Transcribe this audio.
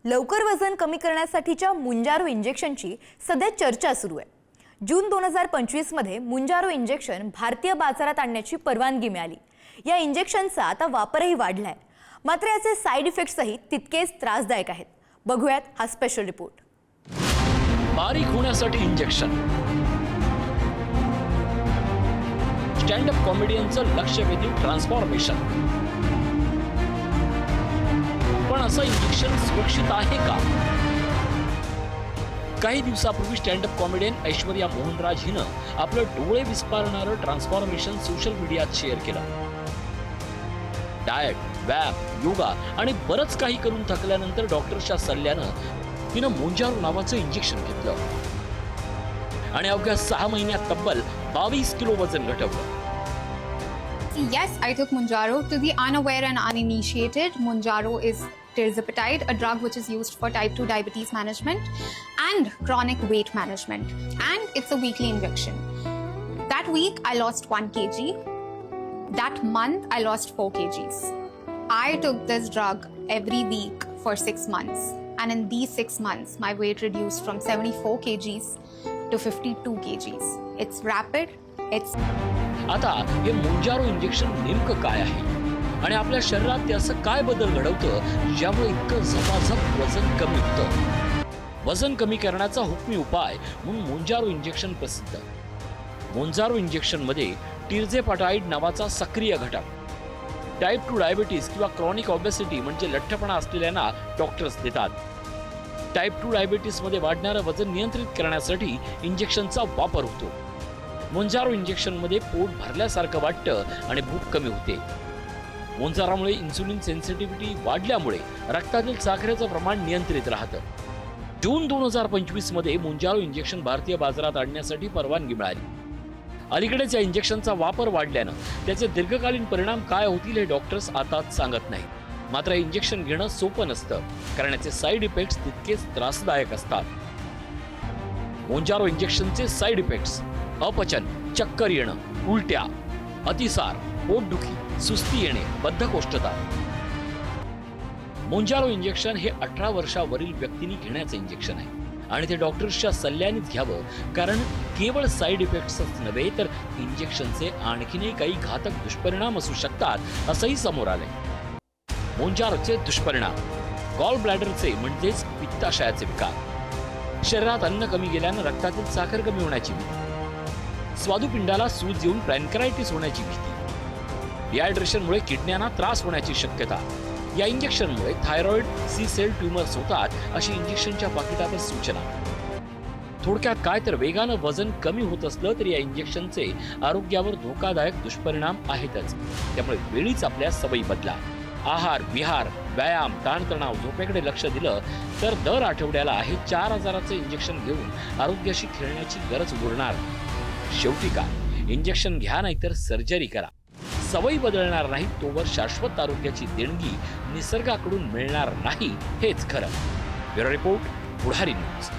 लवकर वजन कमी करण्यासाठीच्या मुंजारो इंजेक्शनची सध्या चर्चा सुरू आहे। जून 2025 मध्ये मुंजारो इंजेक्शन भारतीय बाजारात आणण्याची परवानगी मिळाली। या इंजेक्शनचा आता वापरही वाढलाय, मात्र याचे साइड इफेक्ट्सही तितकेच त्रासदायक आहेत। बघूयात हा स्पेशल रिपोर्ट। बारीक होण्यासाठी इंजेक्शन, स्टँड अप कॉमेडियनचं लक्षवेधी ट्रान्सफॉर्मेशन। पण असं इंजेक्शन सुरक्षित आहे का? काही दिवसापूर्वी stand up comedian Aishwarya Mohanraj हिनं आपलं डोळे विस्पारणारं ट्रान्सफॉर्मेशन सोशल मीडियात शेअर केलं। डाएट, व्यायाम, योगा आणि बरंच काही करून थकल्यानंतर डॉक्टरच्या सल्ल्यानं तिनं मुंजारो नावाचं इंजेक्शन घेतलं आणि अवघ्या 6 महिन्यात तब्बल 22 किलो वजन घटवलं। Yes, I took Mounjaro. To the unaware and uninitiated, Mounjaro is tirzepatide, a drug which is used for type 2 diabetes management and chronic weight management. And it's a weekly injection. That week, I lost 1 kg. That month, I lost 4 kgs. I took this drug every week for 6 months. And in these 6 months, my weight reduced from 74 kgs to 52 kgs. It's rapid. आता हे मुंजारो injection नेमकं काय आहे आणि आपल्या शरीरात ते असं काय बदल घडवतं ज्यामुळे इतकं झपाझप वजन कमी होतं? वजन कमी करण्याचा हुकमी उपाय म्हणून मुंजारो इंजेक्शन प्रसिद्ध। मुंजारो इंजेक्शन मध्ये टिर्झेपाटाइड नावाचा सक्रिय घटक टाइप 2 डायबिटीज किंवा क्रॉनिक ओबेसिटी म्हणजे लठ्ठपणा असलेल्यांना डॉक्टर्स देतात। टाइप 2 डायबिटीज मध्ये वाढणारं वजन नियंत्रित करण्यासाठी इंजेक्शनचा वापर होतो। मुंजारो इंजेक्शन मध्ये पोट भरल्यासारखं वाटतं आणि भूक कमी होते। मुंजारामुळे इन्सुलिन सेन्सिटिव्हिटी वाढल्यामुळे रक्तातील साखरेचं प्रमाण नियंत्रित राहतं। जून 2025 मध्ये मुंजारो इंजेक्शन भारतीय बाजारात आणण्यासाठी परवानगी मिळाली। अलीकडेच या इंजेक्शनचा वापर वाढल्यानं त्याचे दीर्घकालीन परिणाम काय होतील हे डॉक्टर्स आताच सांगत नाहीत। मात्र इंजेक्शन घेणं सोपं नसतं, कारण याचे साइड इफेक्ट्स तितकेच त्रासदायक असतात। मुंजारो इंजेक्शनचे साइड इफेक्ट्स: अपचन, चक्कर येणं, उलट्या, अतिसार, पोटदुखी, सुस्ती येणे, बद्धकोष्ठता। मुंजारो इंजेक्शन हे 18 वर्षावरील व्यक्तींनी घेण्याचं इंजेक्शन आहे आणि ते डॉक्टर्सच्या सल्ल्यानेच घ्यावं, कारण केवळ साइड इफेक्ट्सच नव्हे तर इंजेक्शनचे आणखीनही काही घातक दुष्परिणाम असू शकतात असंही समोर आलंय। मुंजारोचे दुष्परिणाम: गॉल ब्लॅडरचे म्हणजेच पित्ताशयाचे विकार, शरीरात अन्न कमी गेल्यानं रक्तातील साखर कमी होण्याची भीती, स्वादुपिंडाला सूज येऊन पॅनक्रायटिस होण्याची भीती, डिहायड्रेशनमुळे किडन्यांना त्रास होण्याची शक्यता। या इंजेक्शनमुळे थायरॉइड, सी सेल ट्यूमर्स होतात अशी इंजेक्शनच्या पाकिटावर सूचना। थोडक्यात काय तर वेगानं वजन कमी होत असलं तरी या इंजेक्शनचे आरोग्यावर धोकादायक दुष्परिणाम आहेतच। त्यामुळे वेळीच आपल्या सवयी बदला। आहार, विहार, व्यायाम, ताणतणाव, झोपेकडे लक्ष दिलं तर दर आठवड्याला हे 4000चं इंजेक्शन घेऊन आरोग्याशी खेळण्याची गरज उरणार। शेवटी काय, इंजेक्शन घ्या नाहीतर सर्जरी करा। सवयी बदलणार नाही तोवर शाश्वत आरोग्याची देणगी निसर्गाकडून मिळणार नाही, हेच खरं। ब्युरो रिपोर्ट, पुढारी न्यूज।